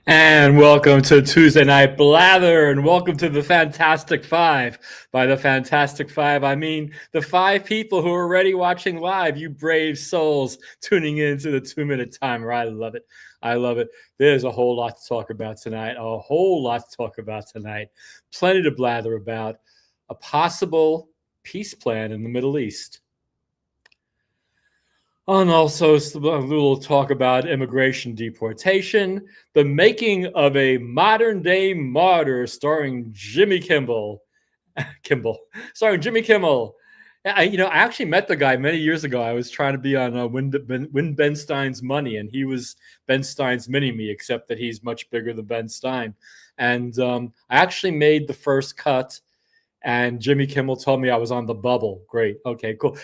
And welcome to Tuesday Night Blather, and welcome to the Fantastic Five. By the Fantastic Five, I mean the five people who are already watching live, you brave souls tuning in to the 2-minute timer. I love it. I love it. There's a whole lot to talk about tonight, a whole lot to talk about tonight. Plenty to blather about. A possible peace plan in the Middle East. And also a little talk about immigration deportation, the making of a modern day martyr starring Jimmy Kimmel. Starring Jimmy Kimmel. I actually met the guy many years ago. I was trying to be on Win Ben Stein's Money, and he was Ben Stein's mini-me, except that he's much bigger than Ben Stein. And I actually made the first cut, and Jimmy Kimmel told me I was on the bubble. Great. Okay, cool.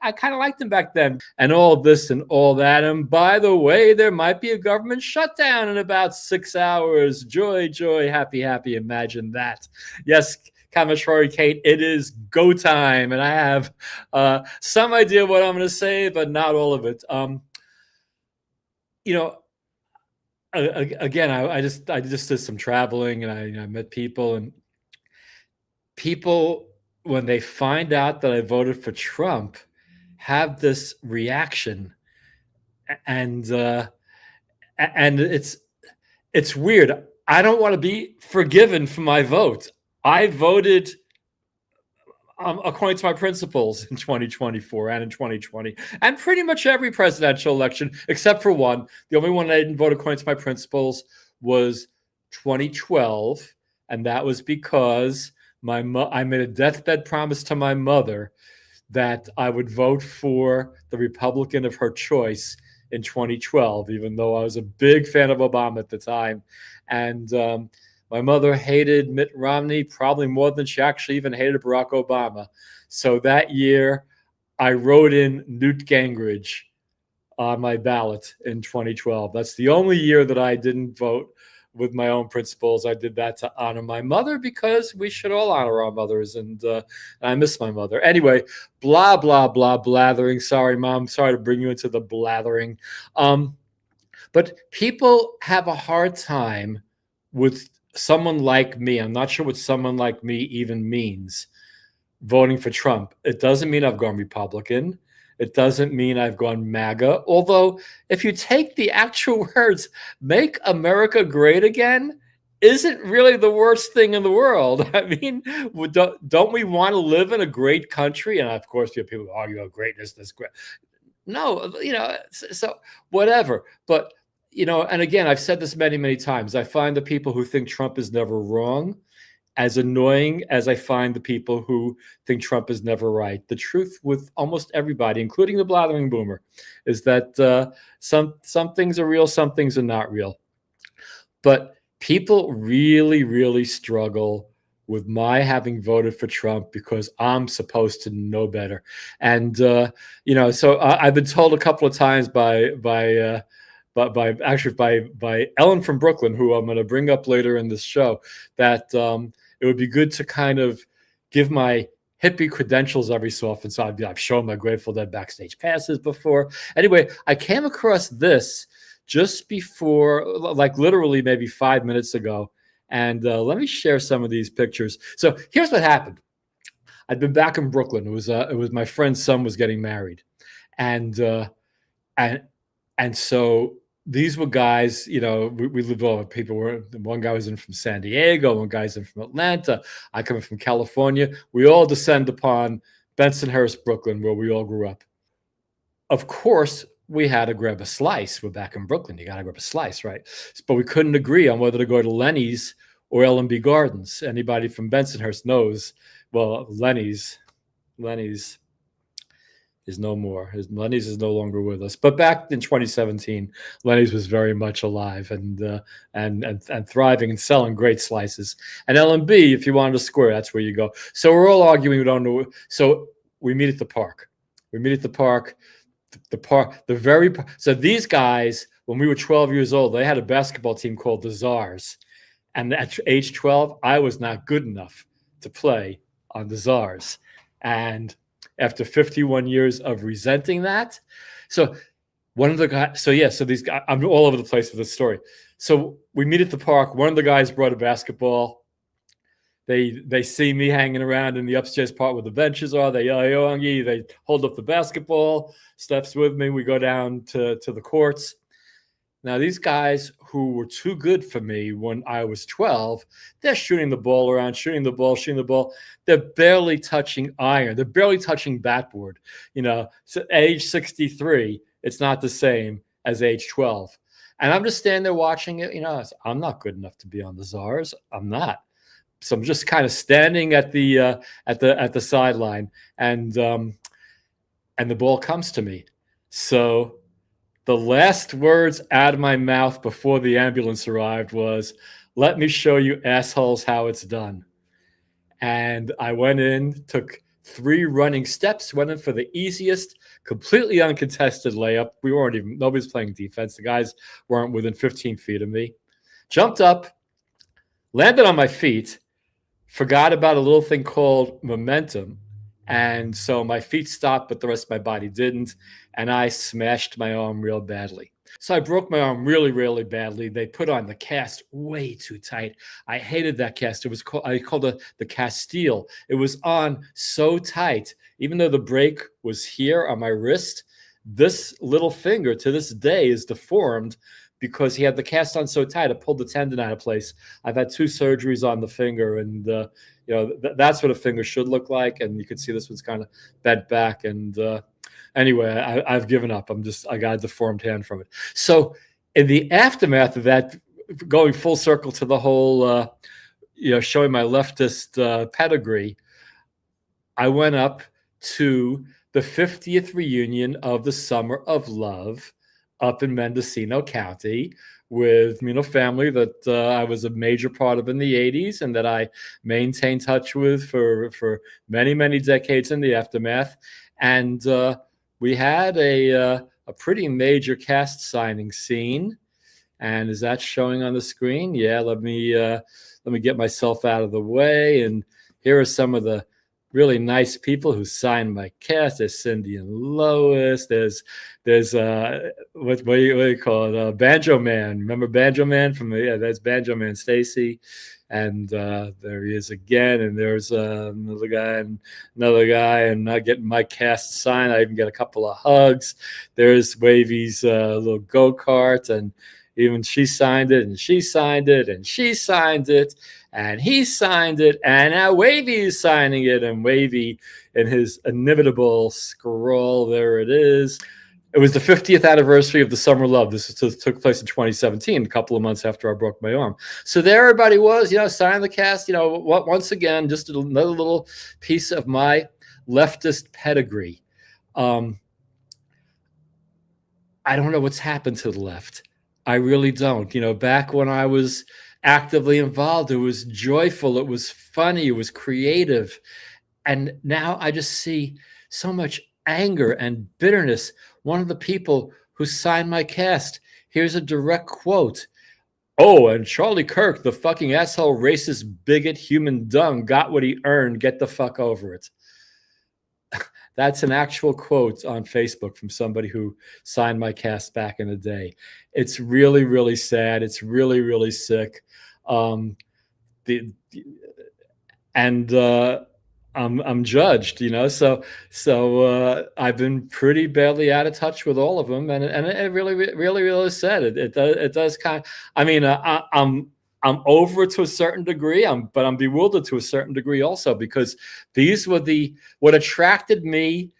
I kind of liked him back then. And all this and all that. And by the way, there might be a government shutdown in about 6 hours. Joy, joy, happy, happy. Imagine that. Yes, Kamashwari Kate, it is go time. And I have some idea what I'm going to say, but not all of it. Again, I just did some traveling, and I met people, and people, when they find out that I voted for Trump, have this reaction, and it's weird. I don't want to be forgiven for my vote. I voted according to my principles in 2024 and in 2020, and pretty much every presidential election except for one. The only one I didn't vote according to my principles was 2012, and that was because I made a deathbed promise to my mother that I would vote for the Republican of her choice in 2012, even though I was a big fan of Obama at the time. And my mother hated Mitt Romney probably more than she actually even hated Barack Obama. So that year, I wrote in Newt Gingrich on my ballot in 2012. That's the only year that I didn't vote with my own principles. I did that to honor my mother, because we should all honor our mothers, and I miss my mother. Anyway, blah, blah, blah, blathering. Sorry, Mom. Sorry to bring you into the blathering. But people have a hard time with someone like me. I'm not sure what someone like me even means, voting for Trump. It doesn't mean I've gone Republican. It doesn't mean I've gone MAGA. Although, if you take the actual words, make America great again, isn't really the worst thing in the world. I mean, don't we want to live in a great country? And of course, you have people who argue about greatness, this great. No, so whatever. But, and again, I've said this many, many times. I find the people who think Trump is never wrong as annoying as I find the people who think Trump is never right. The truth with almost everybody, including the blathering boomer, is that some things are real, some things are not real. But people really, really struggle with my having voted for Trump because I'm supposed to know better. And so I've been told a couple of times by Ellen from Brooklyn, who I'm going to bring up later in this show, that it would be good to kind of give my hippie credentials every so often. So I've shown my Grateful Dead backstage passes before. Anyway, I came across this just before, like literally maybe 5 minutes ago. And let me share some of these pictures. So here's what happened. I'd been back in Brooklyn. It was my friend's son was getting married. And so these were guys, we lived all people were. One guy was in from San Diego, one guy's in from Atlanta. I come from California. We all descend upon Bensonhurst, Brooklyn, where we all grew up. Of course, we had to grab a slice. We're back in Brooklyn. You got to grab a slice, right? But we couldn't agree on whether to go to Lenny's or L&B Gardens. Anybody from Bensonhurst knows. Well, Lenny's is no more. Lenny's is no longer with us. But back in 2017, Lenny's was very much alive and thriving and selling great slices. And L&B, if you wanted a square, that's where you go. So we're all arguing. We don't know. So we meet at the park. So these guys, when we were 12 years old, they had a basketball team called the Czars. And at age 12, I was not good enough to play on the Czars. And after 51 years of resenting that. So one of the guys, so these guys, I'm all over the place with this story. So we meet at the park. One of the guys brought a basketball. They see me hanging around in the upstairs part where the benches are. They yell, Yoangi. They hold up the basketball. Steph's with me. We go down to the courts. Now, these guys who were too good for me when I was 12, they're shooting the ball around, shooting the ball. They're barely touching iron. They're barely touching backboard. So age 63, it's not the same as age 12. And I'm just standing there watching it. I'm not good enough to be on the Czars. I'm not. So I'm just kind of standing at the sideline, and the ball comes to me. So the last words out of my mouth before the ambulance arrived was, "Let me show you assholes how it's done." And I went in, took 3 running steps, went in for the easiest, completely uncontested layup. Nobody's playing defense. The guys weren't within 15 feet of me. Jumped up, landed on my feet, forgot about a little thing called momentum. And so my feet stopped, but the rest of my body didn't. And I smashed my arm real badly. So I broke my arm really, really badly. They put on the cast way too tight. I hated that cast. I called it the Castile. It was on so tight. Even though the break was here on my wrist, this little finger to this day is deformed because he had the cast on so tight. It pulled the tendon out of place. I've had 2 surgeries on the finger, and that's what a finger should look like. And you can see this one's kind of bent back. And anyway, I've given up. I got a deformed hand from it. So in the aftermath of that, going full circle to the whole, showing my leftist pedigree, I went up to the 50th reunion of the Summer of Love up in Mendocino County with family that I was a major part of in the 80s and that I maintained touch with for many, many decades in the aftermath. And we had a pretty major cast signing scene. And is that showing on the screen? Yeah, let me get myself out of the way. And here are some of the really nice people who signed my cast. There's Cindy and Lois. There's what do you call it? Banjo Man. Remember Banjo Man that's Banjo Man Stacy. And there he is again. And there's another guy, and not getting my cast signed. I even get a couple of hugs. There's Wavy's little go-kart, and even she signed it, and she signed it, and she signed it, and he signed it, and now Wavy is signing it, and Wavy in his inimitable scroll, there it is. It was the 50th anniversary of the Summer Love. This took place in 2017, a couple of months after I broke my arm. So there everybody was, signing the cast, once again, just another little piece of my leftist pedigree. I don't know what's happened to the left. I really don't. Back when I was actively involved, it was joyful, it was funny, it was creative. And now I just see so much anger and bitterness. One of the people who signed my cast, here's a direct quote. "Oh, and Charlie Kirk, the fucking asshole, racist, bigot, human dung, got what he earned. Get the fuck over it." That's an actual quote on Facebook from somebody who signed my cast back in the day. It's really, really sad. It's really, really sick. I'm judged, So I've been pretty badly out of touch with all of them, and it really, really, really sad. It does kind of. I mean, I'm over it to a certain degree, but I'm bewildered to a certain degree also, because these were what attracted me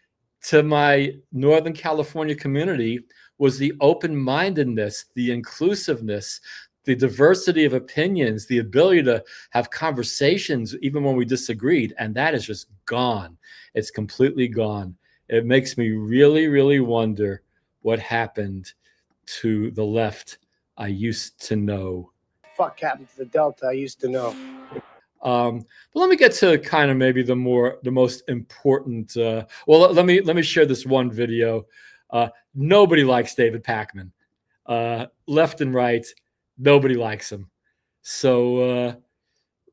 to my Northern California community was the open-mindedness, the inclusiveness, the diversity of opinions, the ability to have conversations even when we disagreed. And that is just gone. It's completely gone. It makes me really, really wonder what happened to the left I used to know. Fuck happened to the Delta I used to know. But let me get to kind of maybe the most important. Let me share this one video. Nobody likes David Pakman, left and right. Nobody likes him. So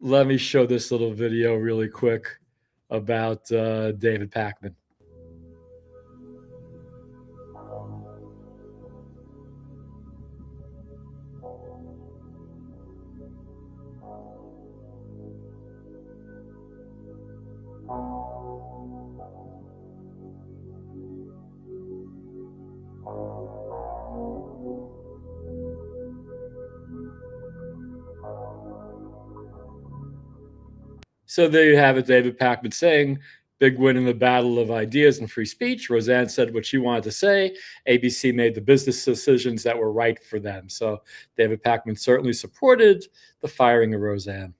let me show this little video really quick about David Pakman. So there you have it, David Pakman saying, big win in the battle of ideas and free speech. Roseanne said what she wanted to say. ABC made the business decisions that were right for them. So David Pakman certainly supported the firing of Roseanne.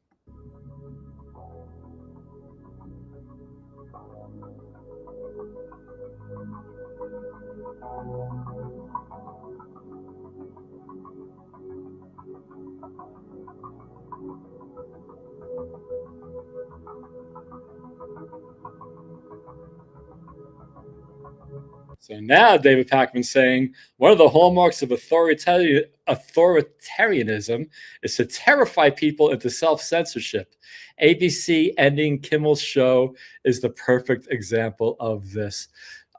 So now David Pakman saying one of the hallmarks of authoritarianism is to terrify people into self-censorship. ABC ending Kimmel's show is the perfect example of this.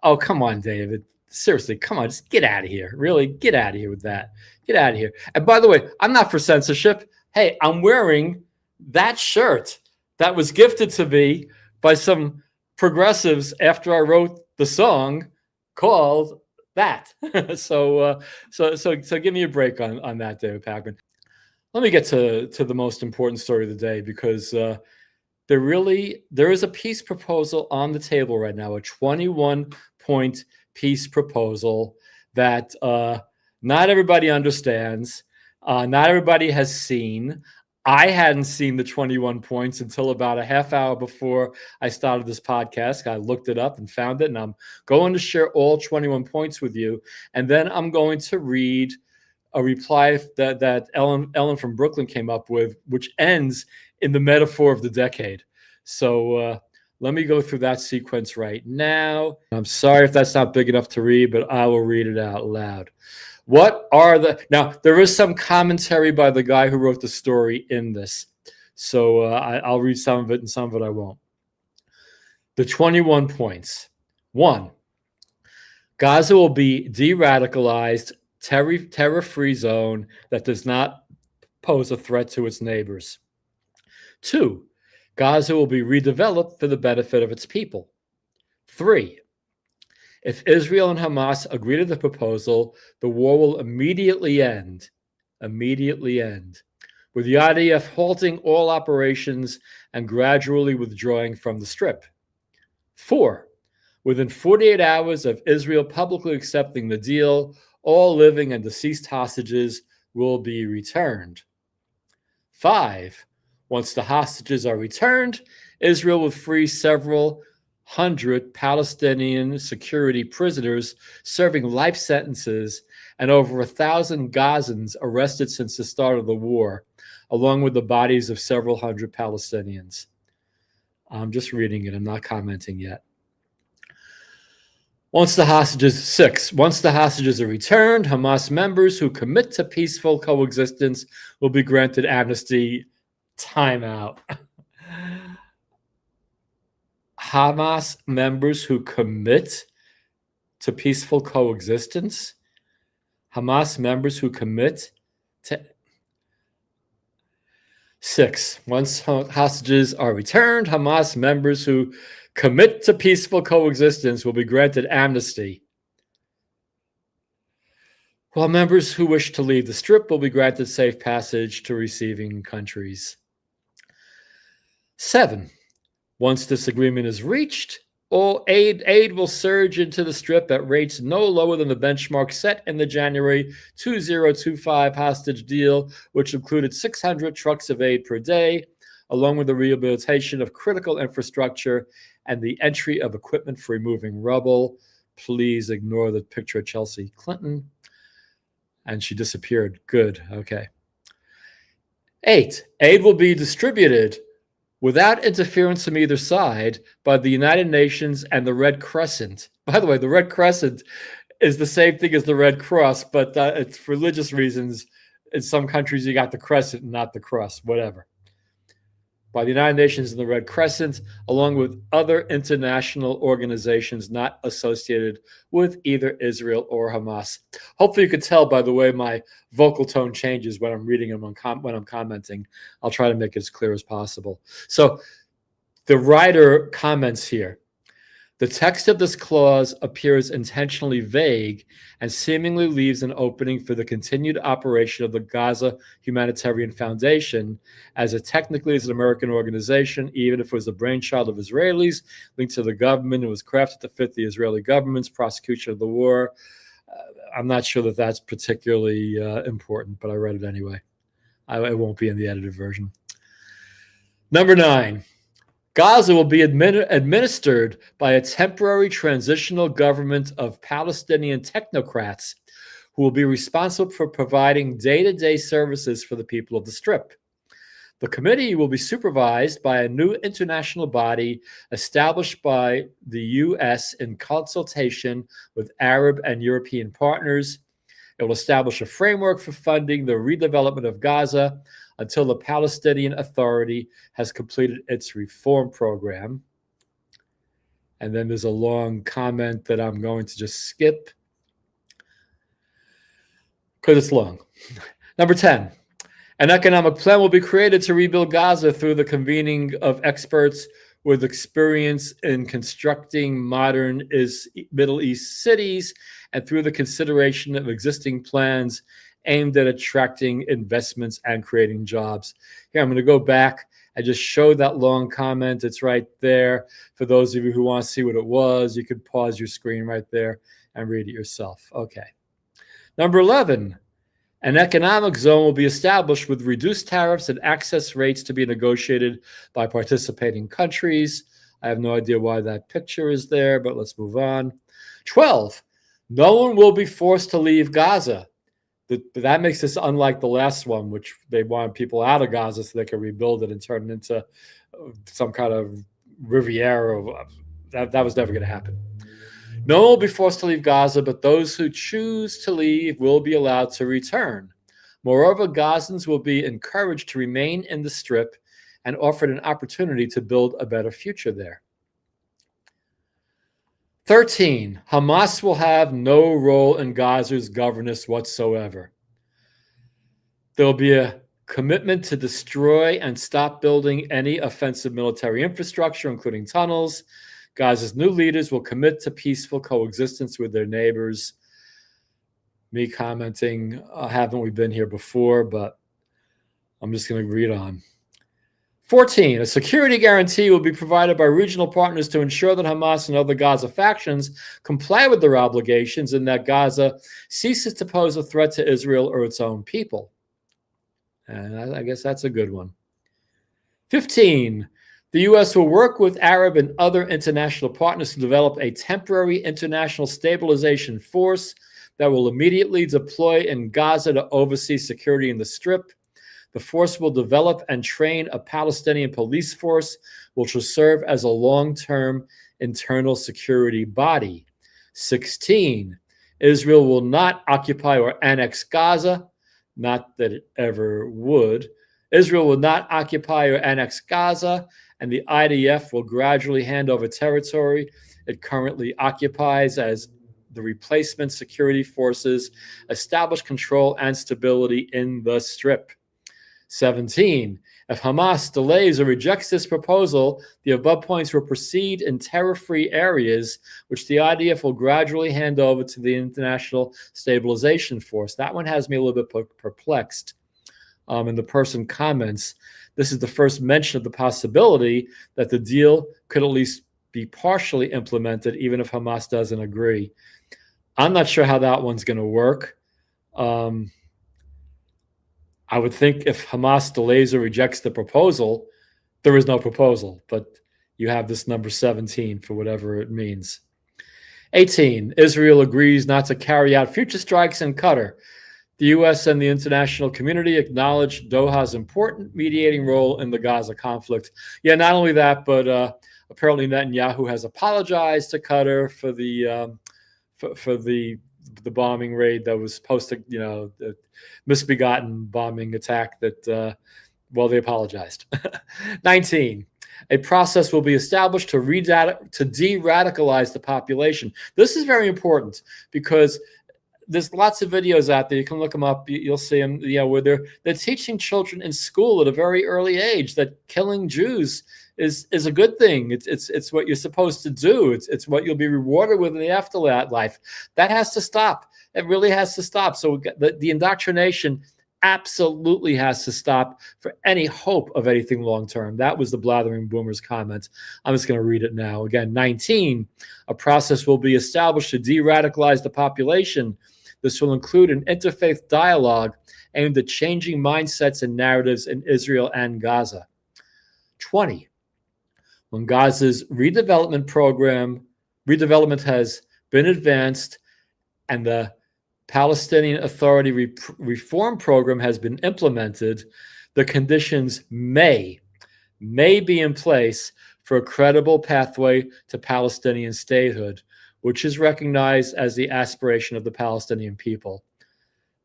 Oh, come on, David. Seriously, come on, just get out of here. Really, get out of here with that. Get out of here. And by the way, I'm not for censorship. Hey, I'm wearing that shirt that was gifted to me by some progressives after I wrote the song called that. So give me a break on that, David Pakman. Let me get to the most important story of the day, because there is a peace proposal on the table right now, a 21-point peace proposal that not everybody understands, not everybody has seen. I hadn't seen the 21 points until about a half hour before I started this podcast. I looked it up and found it, and I'm going to share all 21 points with you. And then I'm going to read a reply that Ellen from Brooklyn came up with, which ends in the metaphor of the decade. So let me go through that sequence right now. I'm sorry if that's not big enough to read, but I will read it out loud. What are now, there is some commentary by the guy who wrote the story in this. So I'll read some of it and some of it I won't. The 21 points. 1, Gaza will be de-radicalized, terror-free zone that does not pose a threat to its neighbors. 2, Gaza will be redeveloped for the benefit of its people. 3, if Israel and Hamas agree to the proposal, the war will immediately end, with the IDF halting all operations and gradually withdrawing from the Strip. 4, within 48 hours of Israel publicly accepting the deal, all living and deceased hostages will be returned. 5, once the hostages are returned, Israel will free several hundred Palestinian security prisoners serving life sentences and over 1,000 Gazans arrested since the start of the war, along with the bodies of several hundred Palestinians. I'm just reading it. I'm not commenting yet. 6, once the hostages are returned, Hamas members who commit to peaceful coexistence will be granted amnesty. Timeout. Hamas members who commit to peaceful coexistence. Hamas members who commit to 6, once hostages are returned, Hamas members who commit to peaceful coexistence will be granted amnesty, while members who wish to leave the Strip will be granted safe passage to receiving countries. 7, once this agreement is reached, all aid will surge into the Strip at rates no lower than the benchmark set in the January 2025 hostage deal, which included 600 trucks of aid per day, along with the rehabilitation of critical infrastructure and the entry of equipment for removing rubble. Please ignore the picture of Chelsea Clinton. And she disappeared. Good. Okay. 8, aid will be distributed without interference from either side by the United Nations and the Red Crescent. By the way, the Red Crescent is the same thing as the Red Cross, but it's for religious reasons. In some countries, you got the crescent and not the cross, whatever. by the United Nations and the Red Crescent, along with other international organizations not associated with either Israel or Hamas. Hopefully you could tell by the way my vocal tone changes when I'm reading them when I'm commenting. I'll try to make it as clear as possible. So the writer comments here. The text of this clause appears intentionally vague and seemingly leaves an opening for the continued operation of the Gaza Humanitarian Foundation, as it technically is an American organization, even if it was the brainchild of Israelis linked to the government. It was crafted to fit the Israeli government's prosecution of the war. I'm not sure that that's particularly important, but I read it anyway. It won't be in the edited version. Number 9. Gaza will be administered by a temporary transitional government of Palestinian technocrats who will be responsible for providing day-to-day services for the people of the Strip. The committee will be supervised by a new international body established by the U.S. in consultation with Arab and European partners. It will establish a framework for funding the redevelopment of Gaza until the Palestinian Authority has completed its reform program. And then there's a long comment that I'm going to just skip because it's long. Number 10, an economic plan will be created to rebuild Gaza through the convening of experts with experience in constructing modern Middle East cities and through the consideration of existing plans aimed at attracting investments and creating jobs. Here, I'm going to go back. I just showed that long comment. It's right there. For those of you who want to see what it was, you could pause your screen right there and read it yourself. Okay. Number 11, an economic zone will be established with reduced tariffs and access rates to be negotiated by participating countries. I have no idea why that picture is there, but let's move on. 12, no one will be forced to leave Gaza. That makes this unlike the last one, which they wanted people out of Gaza so they could rebuild it and turn it into some kind of Riviera. That was never going to happen. No one will be forced to leave Gaza, but those who choose to leave will be allowed to return. Moreover, Gazans will be encouraged to remain in the Strip and offered an opportunity to build a better future there. 13, Hamas will have no role in Gaza's governance whatsoever. There will be a commitment to destroy and stop building any offensive military infrastructure, including tunnels. Gaza's new leaders will commit to peaceful coexistence with their neighbors. Me commenting, haven't we been here before? But I'm just going to read on. 14, a security guarantee will be provided by regional partners to ensure that Hamas and other Gaza factions comply with their obligations and that Gaza ceases to pose a threat to Israel or its own people. And I guess that's a good one. 15, the U.S. will work with Arab and other international partners to develop a temporary international stabilization force that will immediately deploy in Gaza to oversee security in the Strip. The force will develop and train a Palestinian police force, which will serve as a long-term internal security body. 16, Israel will not occupy or annex Gaza, not that it ever would. Israel will not occupy or annex Gaza, and the IDF will gradually hand over territory it currently occupies as the replacement security forces establish control and stability in the Strip. 17, if Hamas delays or rejects this proposal, the above points will proceed in terror-free areas, which the IDF will gradually hand over to the International Stabilization Force. That one has me a little bit perplexed. And the person comments, this is the first mention of the possibility that the deal could at least be partially implemented, even if Hamas doesn't agree. I'm not sure how that one's going to work. I would think if Hamas delays or rejects the proposal, there is no proposal, but you have this number 17 for whatever it means. 18, Israel agrees not to carry out future strikes in Qatar. The U.S. and the international community acknowledge Doha's important mediating role in the Gaza conflict. Yeah, not only that, but apparently Netanyahu has apologized to Qatar for the bombing raid that was the misbegotten bombing attack that Well, they apologized. 19. A process will be established to de-radicalize the population. This is very important because there's lots of videos out there. You can look them up. You'll see them. Where they're teaching children in school at a very early age that killing Jews is a good thing. It's what you're supposed to do. It's what you'll be rewarded with in the afterlife. That has to stop. It really has to stop. So the indoctrination absolutely has to stop for any hope of anything long term. That was the blathering boomers comment. I'm just going to read it now. Again, 19. A process will be established to de-radicalize the population. This will include an interfaith dialogue aimed at changing mindsets and narratives in Israel and Gaza. 20. When Gaza's redevelopment has been advanced and the Palestinian Authority reform program has been implemented, the conditions may be in place for a credible pathway to Palestinian statehood, which is recognized as the aspiration of the Palestinian people.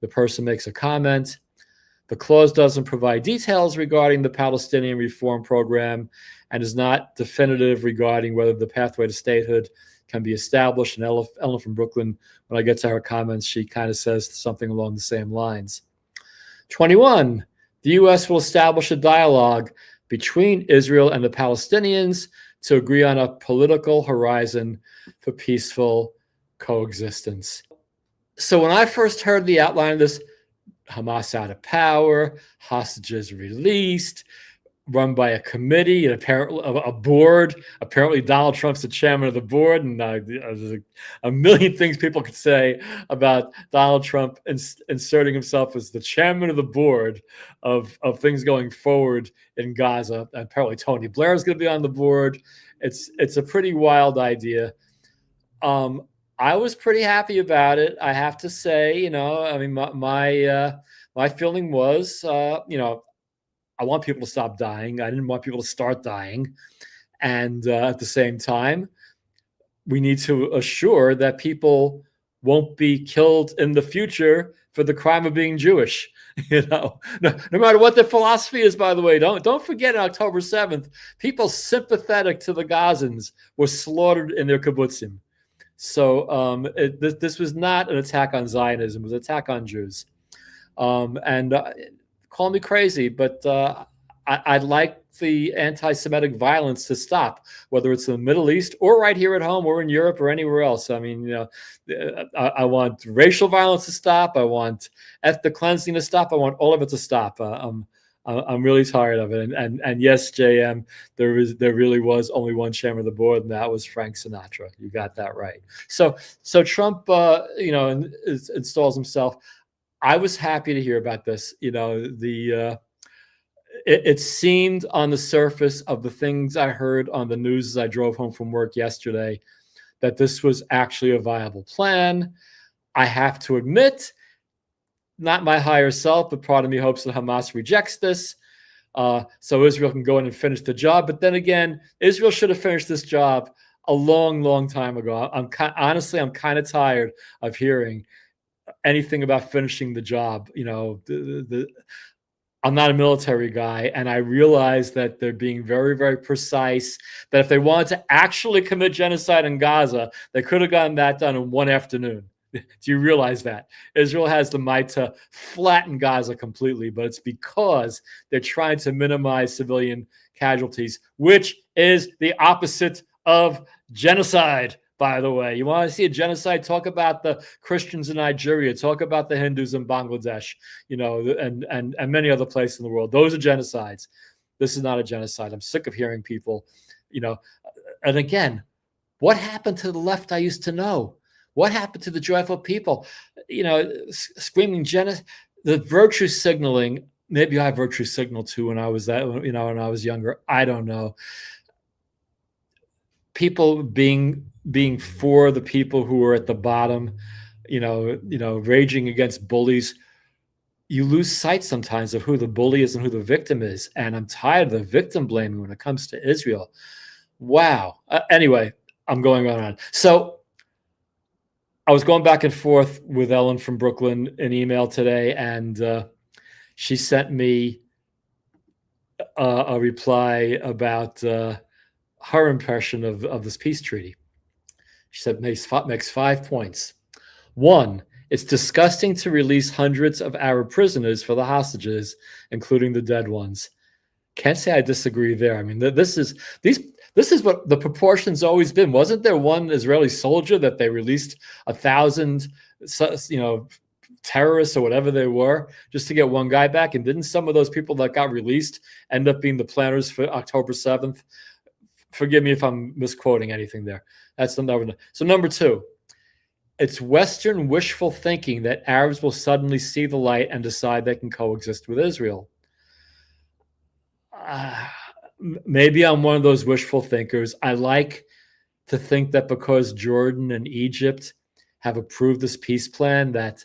The person makes a comment. The clause doesn't provide details regarding the Palestinian reform program and is not definitive regarding whether the pathway to statehood can be established. And Ellen from Brooklyn, when I get to her comments, she kind of says something along the same lines. 21. The U.S. will establish a dialogue between Israel and the Palestinians to agree on a political horizon for peaceful coexistence. So when I first heard the outline of this, Hamas out of power, hostages released, run by a committee and apparently a board. Apparently, Donald Trump's the chairman of the board, and there's a million things people could say about Donald Trump inserting himself as the chairman of the board of things going forward in Gaza. And apparently, Tony Blair is going to be on the board. It's a pretty wild idea. I was pretty happy about it. I have to say, I mean, my feeling was, I want people to stop dying. I didn't want people to start dying. And at the same time, we need to assure that people won't be killed in the future for the crime of being Jewish. No matter what their philosophy is, by the way, don't forget on October 7th, people sympathetic to the Gazans were slaughtered in their kibbutzim. So this was not an attack on Zionism. It was an attack on Jews. Call me crazy, but I'd like the anti-Semitic violence to stop, whether it's in the Middle East or right here at home or in Europe or anywhere else. I mean, I want racial violence to stop. I want ethnic cleansing to stop. I want all of it to stop. I'm really tired of it. And yes, JM, there really was only one chairman of the board, and that was Frank Sinatra. You got that right. So Trump, installs himself. I was happy to hear about this. It seemed on the surface of the things I heard on the news as I drove home from work yesterday that this was actually a viable plan. I have to admit, not my higher self, but part of me hopes that Hamas rejects this so Israel can go in and finish the job. But then again, Israel should have finished this job a long, long time ago. Honestly, I'm kind of tired of hearing anything about finishing the job. I'm not a military guy, and I realize that they're being very, very precise, that if they wanted to actually commit genocide in Gaza, they could have gotten that done in one afternoon. Do you realize that? Israel has the might to flatten Gaza completely, but it's because they're trying to minimize civilian casualties, which is the opposite of genocide. By the way, you want to see a genocide? Talk about the Christians in Nigeria. Talk about the Hindus in Bangladesh, and many other places in the world. Those are genocides. This is not a genocide. I'm sick of hearing people, and again, what happened to the left I used to know? What happened to the joyful people? Screaming genocide, the virtue signaling. Maybe I virtue signaled too when I was when I was younger. I don't know. People being for the people who are at the bottom, raging against bullies. You lose sight sometimes of who the bully is and who the victim is. And I'm tired of the victim blaming when it comes to Israel. Wow. Anyway, I'm going on. So I was going back and forth with Ellen from Brooklyn in email today, and she sent me a reply about her impression of this peace treaty. She said makes 5 points. One, it's disgusting to release hundreds of Arab prisoners for the hostages, including the dead ones. Can't say I disagree there. I mean, this is what the proportion's always been. Wasn't there one Israeli soldier that they released 1,000, terrorists or whatever they were, just to get one guy back? And didn't some of those people that got released end up being the planners for October 7th? Forgive me if I'm misquoting anything there. That's the number. So number two, it's Western wishful thinking that Arabs will suddenly see the light and decide they can coexist with Israel. Maybe I'm one of those wishful thinkers. I like to think that because Jordan and Egypt have approved this peace plan, that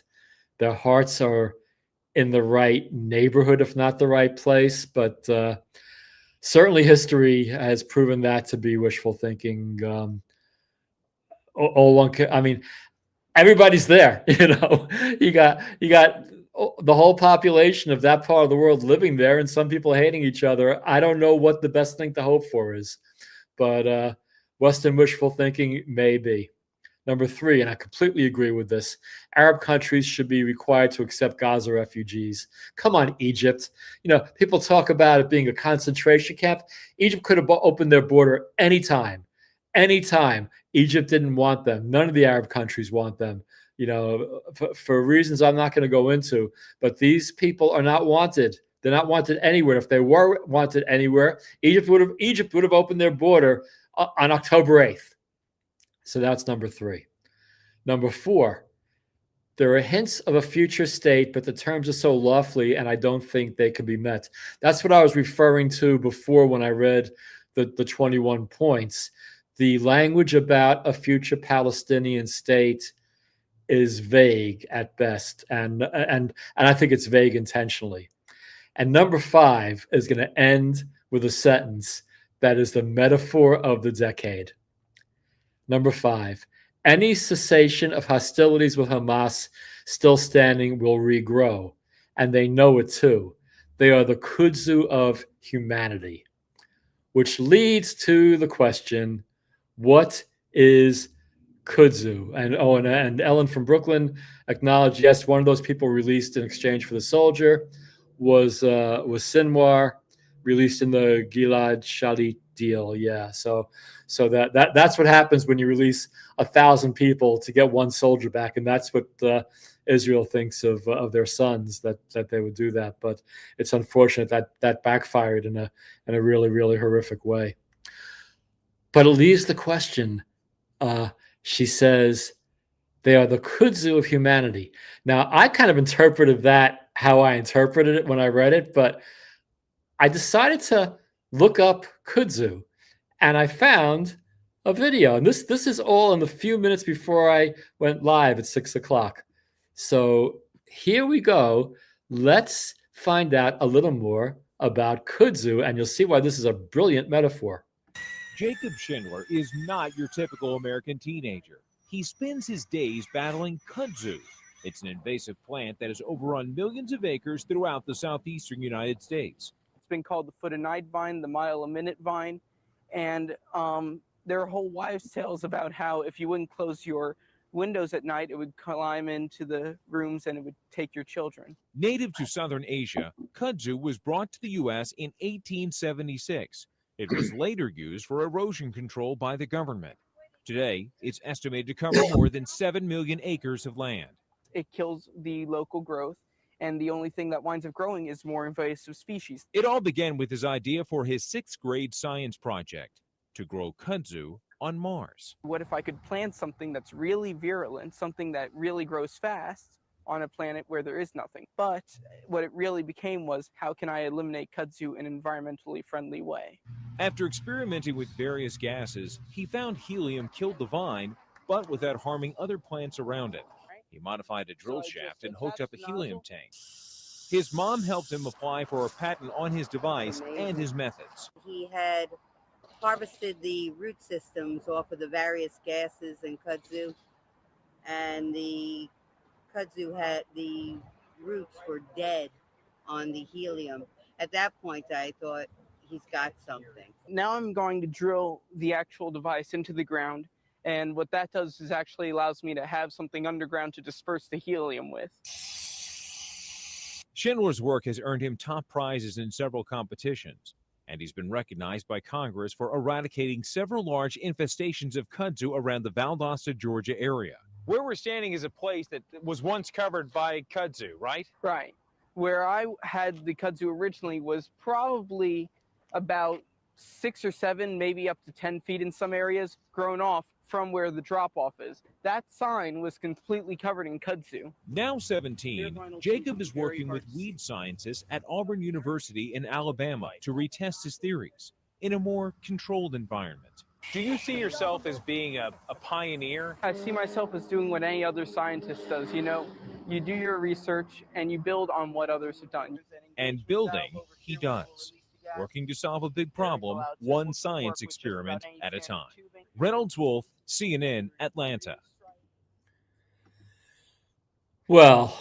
their hearts are in the right neighborhood, if not the right place. But certainly history has proven that to be wishful thinking. Everybody's there. You got the whole population of that part of the world living there, and some people hating each other. I don't know what the best thing to hope for is, but Western wishful thinking may be. Number three, and I completely agree with this, Arab countries should be required to accept Gaza refugees. Come on, Egypt. People talk about it being a concentration camp. Egypt could have opened their border anytime. Egypt didn't want them. None of the Arab countries want them, for reasons I'm not going to go into. But these people are not wanted. They're not wanted anywhere. If they were wanted anywhere, Egypt would have opened their border on October 8th. So that's number three. Number four, there are hints of a future state, but the terms are so lofty, and I don't think they can be met. That's what I was referring to before when I read the 21 points. The language about a future Palestinian state is vague at best, and I think it's vague intentionally. And number five is going to end with a sentence that is the metaphor of the decade. Number five, any cessation of hostilities with Hamas still standing will regrow, and they know it too. They are the kudzu of humanity, which leads to the question, what is kudzu? And Ellen from Brooklyn acknowledged, yes, one of those people released in exchange for the soldier was Sinwar, released in the Gilad Shalit deal. Yeah, so that's what happens when you release 1,000 people to get one soldier back, and that's what Israel thinks of their sons, that they would do that. But it's unfortunate that backfired in a really, really horrific way. But it leaves the question. She says they are the kudzu of humanity. Now, I kind of interpreted that how I interpreted it when I read it, but I decided to look up kudzu, and I found a video. And this is all in the few minutes before I went live at 6 o'clock. So here we go. Let's find out a little more about kudzu, and you'll see why this is a brilliant metaphor. Jacob Schindler is not your typical American teenager. He spends his days battling kudzu. It's an invasive plant that has overrun millions of acres throughout the southeastern United States. It's been called the foot-a-night vine, the mile-a-minute vine, and there are whole wives' tales about how if you wouldn't close your windows at night, it would climb into the rooms and it would take your children. Native to southern Asia, kudzu was brought to the U.S. in 1876. It was later used for erosion control by the government. Today, it's estimated to cover more than 7 million acres of land. It kills the local growth, and the only thing that winds up growing is more invasive species. It all began with his idea for his 6th grade science project, to grow kudzu on Mars. What if I could plant something that's really virulent, something that really grows fast on a planet where there is nothing? But what it really became was, how can I eliminate kudzu in an environmentally friendly way? After experimenting with various gases, he found helium killed the vine, but without harming other plants around it. He modified a drill shaft and hooked up a helium tank. His mom helped him apply for a patent on his device and his methods. He had harvested the root systems off of the various gases in kudzu, and the kudzu the roots were dead on the helium. At that point, I thought, he's got something. Now I'm going to drill the actual device into the ground, and what that does is actually allows me to have something underground to disperse the helium with. Schindler's work has earned him top prizes in several competitions, and he's been recognized by Congress for eradicating several large infestations of kudzu around the Valdosta, Georgia area. Where we're standing is a place that was once covered by kudzu, right? Right. Where I had the kudzu originally was probably about 6 or 7, maybe up to 10 feet in some areas, grown off from where the drop-off is. That sign was completely covered in kudzu. Now 17, Jacob is working with weed scientists at Auburn University in Alabama to retest his theories in a more controlled environment. Do you see yourself as being a pioneer? I see myself as doing what any other scientist does. You know, you do your research and you build on what others have done. And building, he does, working to solve a big problem, one science experiment at a time. Reynolds Wolf, CNN, Atlanta. Well,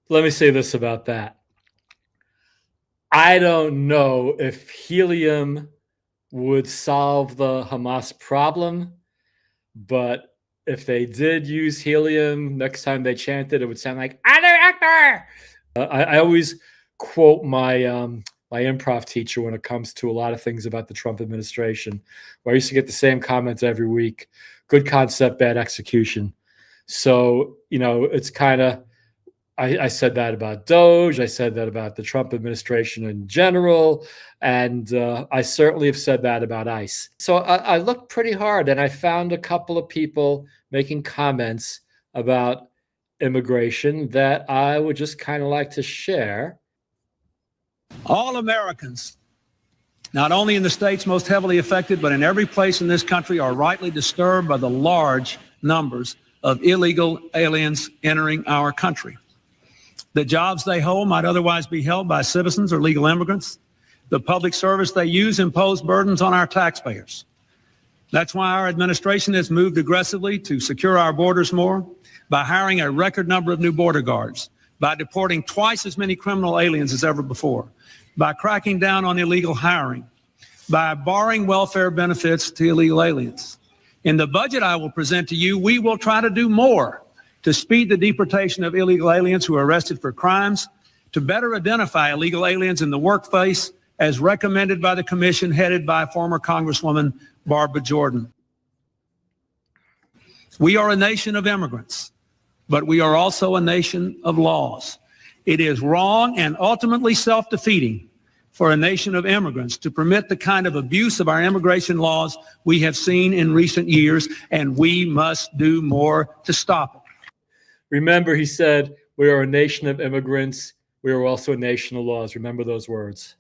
let me say this about that. I don't know if helium would solve the Hamas problem, but if they did use helium, next time they chanted, it would sound like "Other actor." I always quote my my improv teacher when it comes to a lot of things about the Trump administration, where I used to get the same comments every week: "Good concept, bad execution." So it's kind of. I said that about Doge. I said that about the Trump administration in general. And I certainly have said that about ICE. So I looked pretty hard and I found a couple of people making comments about immigration that I would just kind of like to share. All Americans, not only in the states most heavily affected, but in every place in this country, are rightly disturbed by the large numbers of illegal aliens entering our country. The jobs they hold might otherwise be held by citizens or legal immigrants. The public service they use impose burdens on our taxpayers. That's why our administration has moved aggressively to secure our borders more, by hiring a record number of new border guards, by deporting twice as many criminal aliens as ever before, by cracking down on illegal hiring, by barring welfare benefits to illegal aliens. In the budget I will present to you, we will try to do more to speed the deportation of illegal aliens who are arrested for crimes, to better identify illegal aliens in the workplace as recommended by the commission headed by former Congresswoman Barbara Jordan. We are a nation of immigrants, but we are also a nation of laws. It is wrong and ultimately self-defeating for a nation of immigrants to permit the kind of abuse of our immigration laws we have seen in recent years, and we must do more to stop it. Remember, he said, we are a nation of immigrants. We are also a nation of laws. Remember those words.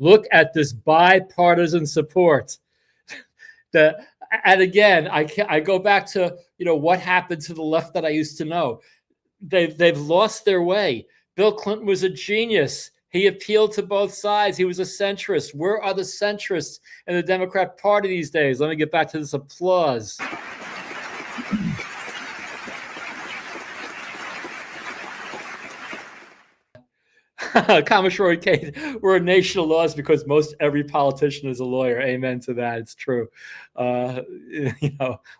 Look at this bipartisan support. And again, I go back to what happened to the left that I used to know. They've lost their way. Bill Clinton was a genius. He appealed to both sides. He was a centrist. Where are the centrists in the Democrat Party these days? Let me get back to this applause. Commissary Kate, we're a nation of laws because most every politician is a lawyer. Amen to that. It's true. What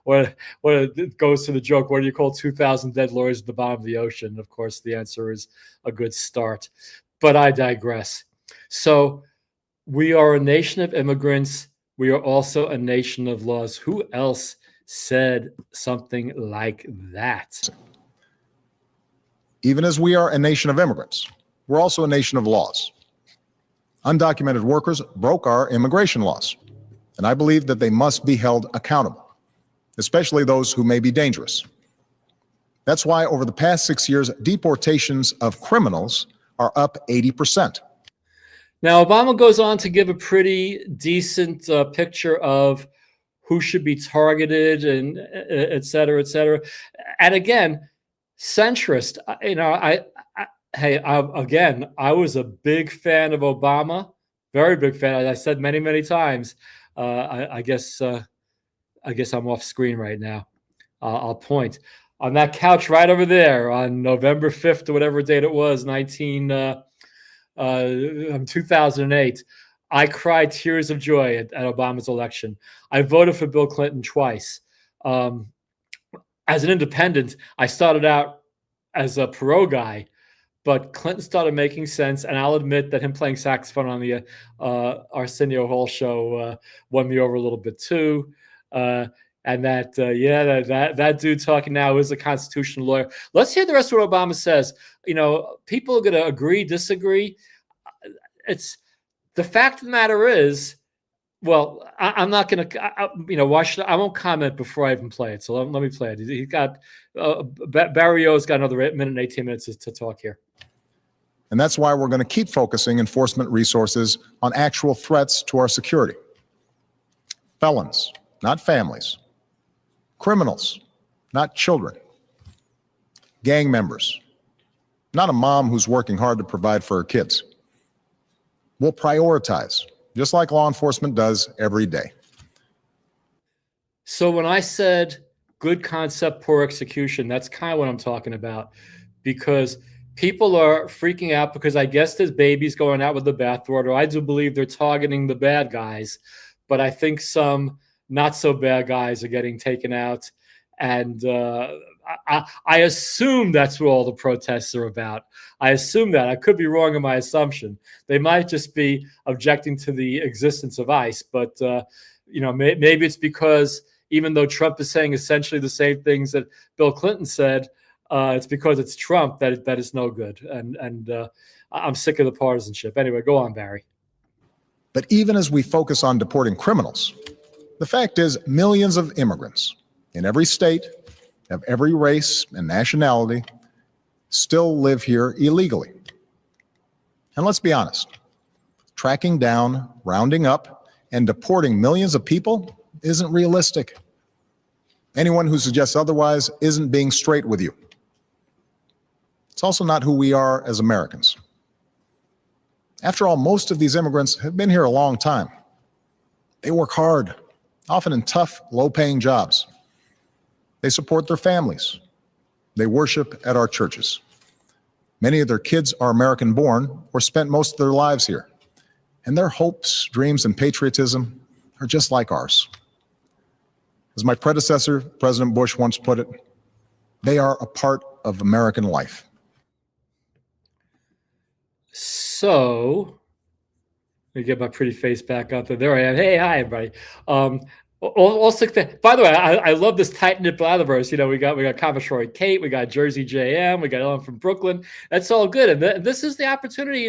it goes to the joke, what do you call 2,000 dead lawyers at the bottom of the ocean? Of course, the answer is a good start. But I digress. So we are a nation of immigrants. We are also a nation of laws. Who else said something like that? Even as we are a nation of immigrants, we're also a nation of laws. Undocumented workers broke our immigration laws, and I believe that they must be held accountable, especially those who may be dangerous. That's why over the past 6 years, deportations of criminals are up 80%. Now, Obama goes on to give a pretty decent picture of who should be targeted and et cetera, et cetera. And again, centrist, I was a big fan of Obama, very big fan. As I said many, many times, I guess I guess I'm off screen right now. I'll point on that couch right over there on November 5th or whatever date it was, 2008. I cried tears of joy at Obama's election. I voted for Bill Clinton twice. As an independent, I started out as a Perot guy, but Clinton started making sense, and I'll admit that him playing saxophone on the Arsenio Hall show won me over a little bit too. And that dude talking now is a constitutional lawyer. Let's hear the rest of what Obama says. People are going to agree, disagree. It's the fact of the matter is, well, I'm not going to, why should I won't comment before I even play it. So let me play it. He's got Barry O's got another minute and 18 minutes to talk here. And that's why we're going to keep focusing enforcement resources on actual threats to our security. Felons, not families. Criminals, not children. Gang members, not a mom who's working hard to provide for her kids. We'll prioritize, just like law enforcement does every day. So when I said good concept, poor execution, that's kind of what I'm talking about, because people are freaking out because I guess there's babies going out with the bathwater. I do believe they're targeting the bad guys, but I think some not so bad guys are getting taken out. And I assume that's what all the protests are about. I assume that. I could be wrong in my assumption. They might just be objecting to the existence of ICE, but maybe it's because even though Trump is saying essentially the same things that Bill Clinton said, it's because it's Trump that is no good. And I'm sick of the partisanship. Anyway, go on, Barry. But even as we focus on deporting criminals, the fact is millions of immigrants in every state, of every race and nationality, still live here illegally. And let's be honest, tracking down, rounding up, and deporting millions of people isn't realistic. Anyone who suggests otherwise isn't being straight with you. It's also not who we are as Americans. After all, most of these immigrants have been here a long time. They work hard, often in tough, low-paying jobs. They support their families. They worship at our churches. Many of their kids are American-born or spent most of their lives here. And their hopes, dreams, and patriotism are just like ours. As my predecessor, President Bush, once put it, they are a part of American life. So, let me get my pretty face back up there. There I am. Hey, hi, everybody. Also, by the way, I love this tight knit Blatherverse. We got Cavashori Kate, we got Jersey JM, we got Ellen from Brooklyn. That's all good, and this is the opportunity.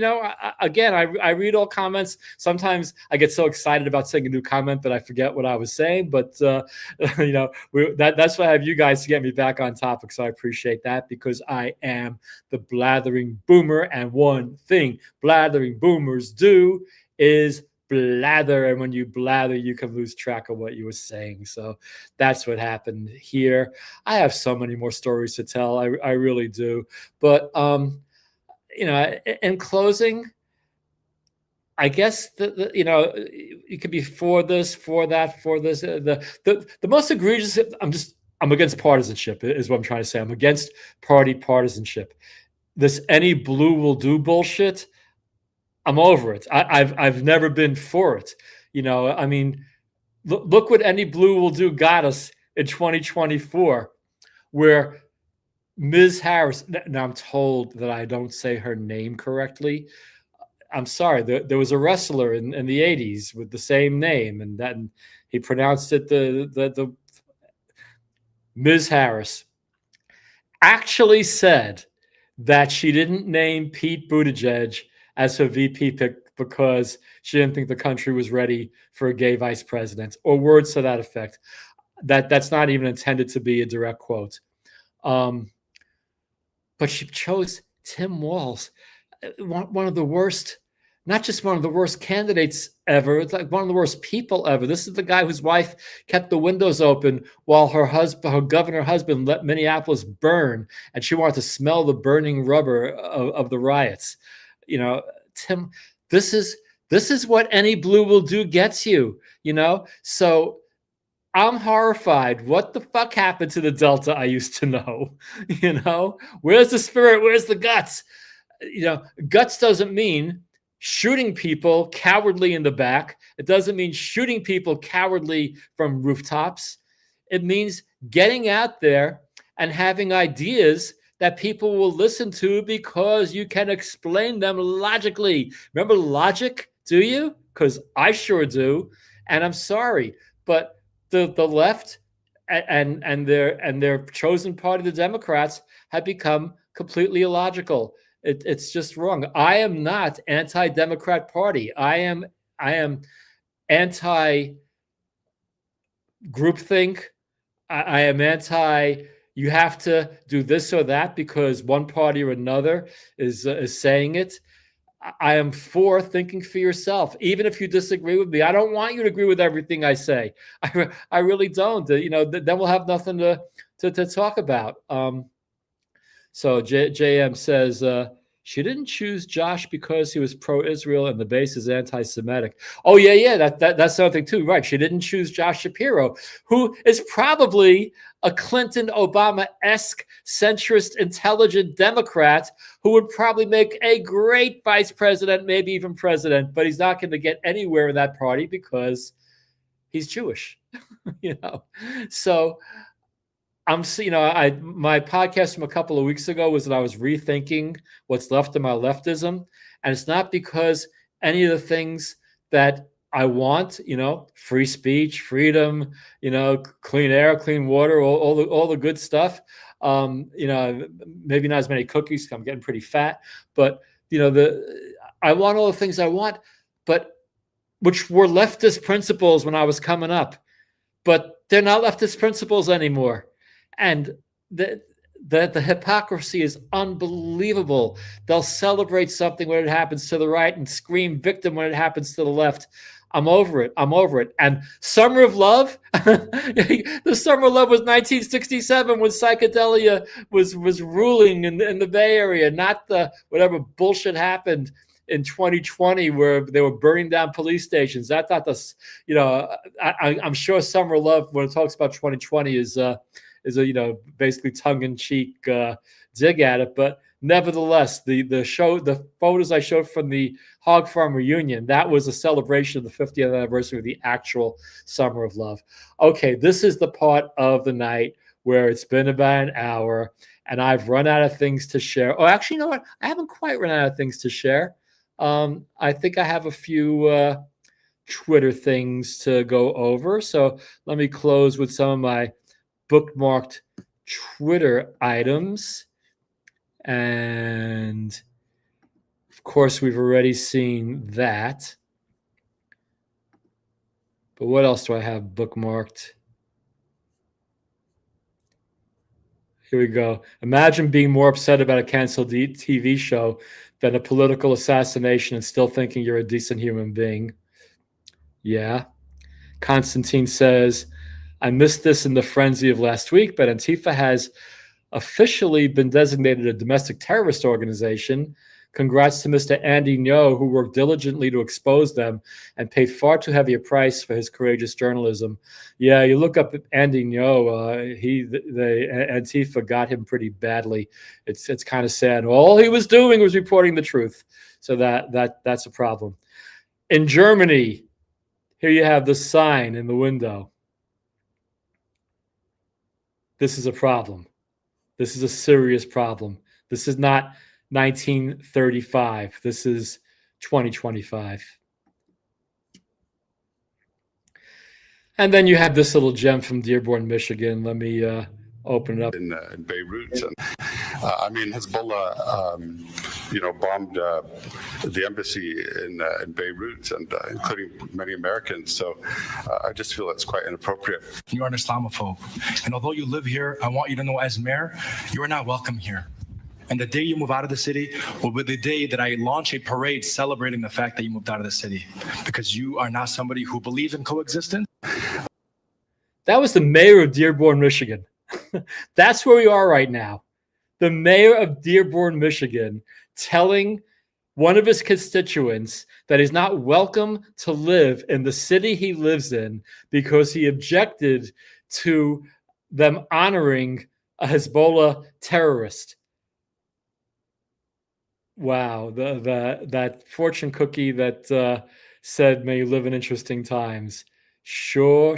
Again, I read all comments. Sometimes I get so excited about saying a new comment that I forget what I was saying. But that's why I have you guys to get me back on topic. So I appreciate that, because I am the blathering boomer, and one thing blathering boomers do is blather, and when you blather, you can lose track of what you were saying. So that's what happened here. I have so many more stories to tell. I really do. But in closing, I guess you could be for this, for that, for this. The most egregious. I'm against partisanship. Is what I'm trying to say. I'm against party partisanship. This any blue will do bullshit. I'm over it. I've never been for it. Look what any blue will do got us in 2024, where Ms. Harris. Now I'm told that I don't say her name correctly. I'm sorry. There was a wrestler in the 80s with the same name, and then he pronounced it the Ms. Harris actually said that she didn't name Pete Buttigieg as her VP pick because she didn't think the country was ready for a gay vice president, or words to that effect. That's not even intended to be a direct quote. But she chose Tim Walz, one of the worst, not just one of the worst candidates ever, it's like one of the worst people ever. This is the guy whose wife kept the windows open while her governor husband let Minneapolis burn, and she wanted to smell the burning rubber of the riots. Tim, this is what any blue will do gets you, So I'm horrified. What the fuck happened to the Delta I used to know? Where's the spirit? Where's the guts? Guts doesn't mean shooting people cowardly in the back. It doesn't mean shooting people cowardly from rooftops. It means getting out there and having ideas that people will listen to because you can explain them logically. Remember logic, do you? Because I sure do. And I'm sorry, but the left and their chosen party, the Democrats, have become completely illogical. It's just wrong. I am not anti-Democrat Party. I am anti-groupthink. I am anti. You have to do this or that because one party or another is saying it. I am for thinking for yourself, even if you disagree with me. I don't want you to agree with everything I say. I really don't. Then we'll have nothing to talk about. So JM says she didn't choose Josh because he was pro-Israel and the base is anti-Semitic. Oh yeah, that's something too, right? She didn't choose Josh Shapiro, who is probably a Clinton Obama-esque centrist intelligent Democrat who would probably make a great vice president, maybe even president, but he's not going to get anywhere in that party because he's Jewish. So my podcast from a couple of weeks ago was that I was rethinking what's left of my leftism. And it's not because any of the things that I want, free speech, freedom, clean air, clean water, all the good stuff. Maybe not as many cookies because I'm getting pretty fat, but I want all the things I want, but which were leftist principles when I was coming up, but they're not leftist principles anymore. And the hypocrisy is unbelievable. They'll celebrate something when it happens to the right and scream victim when it happens to the left. I'm over it. And Summer of Love, the Summer of Love was 1967 when psychedelia was ruling in the Bay Area, not the whatever bullshit happened in 2020 where they were burning down police stations. I thought this, I'm sure Summer of Love, when it talks about 2020, is a basically tongue-in-cheek dig at it, but nevertheless, the photos I showed from the Hog Farm reunion, that was a celebration of the 50th anniversary of the actual Summer of Love. Okay, this is the part of the night where it's been about an hour and I've run out of things to share. Oh, actually, you know what? I haven't quite run out of things to share. I think I have a few Twitter things to go over. So let me close with some of my bookmarked Twitter items. And of course, we've already seen that. But what else do I have bookmarked? Here we go. Imagine being more upset about a canceled TV show than a political assassination and still thinking you're a decent human being. Yeah. Constantine says, I missed this in the frenzy of last week, but Antifa has officially been designated a domestic terrorist organization. Congrats to Mr. Andy Ngo, who worked diligently to expose them and paid far too heavy a price for his courageous journalism. Yeah, you look up Andy Ngo, the Antifa got him pretty badly. It's kind of sad. All he was doing was reporting the truth. So that's a problem. In Germany, here you have the sign in the window. This is a problem. This is a serious problem. This is not 1935. This is 2025. And then you have this little gem from Dearborn, Michigan. Let me open it up. In Beirut. And, Hezbollah, bombed the embassy in Beirut, and including many Americans. So I just feel it's quite inappropriate. You are an Islamophobe. And although you live here, I want you to know as mayor, you are not welcome here. And the day you move out of the city will be the day that I launch a parade celebrating the fact that you moved out of the city, because you are not somebody who believes in coexistence. That was the mayor of Dearborn, Michigan. That's where we are right now. The mayor of Dearborn, Michigan, telling one of his constituents that is not welcome to live in the city he lives in because he objected to them honoring a Hezbollah terrorist. Wow, that fortune cookie that said, "May you live in interesting times." Sure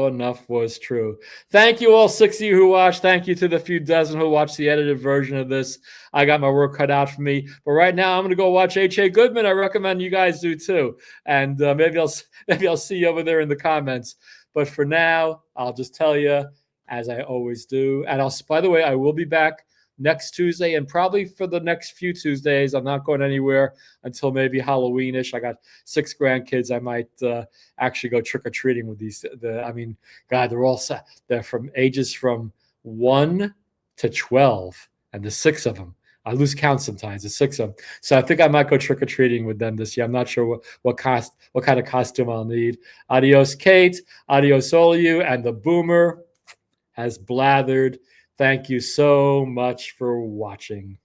enough was true. Thank you all 6 of you who watched. Thank you to the few dozen who watched the edited version of this. I got my work cut out for me. But right now, I'm going to go watch H.A. Goodman. I recommend you guys do too. And maybe I'll see you over there in the comments. But for now, I'll just tell you, as I always do. And by the way, I will be back next Tuesday, and probably for the next few Tuesdays. I'm not going anywhere until maybe Halloween-ish. I got 6 grandkids. I might actually go trick-or-treating with these. God, they're from ages from 1 to 12, and the 6 of them. I lose count sometimes. The 6 of them. So I think I might go trick-or-treating with them this year. I'm not sure what kind of costume I'll need. Adios, Kate. Adios, all of you. And the boomer has blathered. Thank you so much for watching.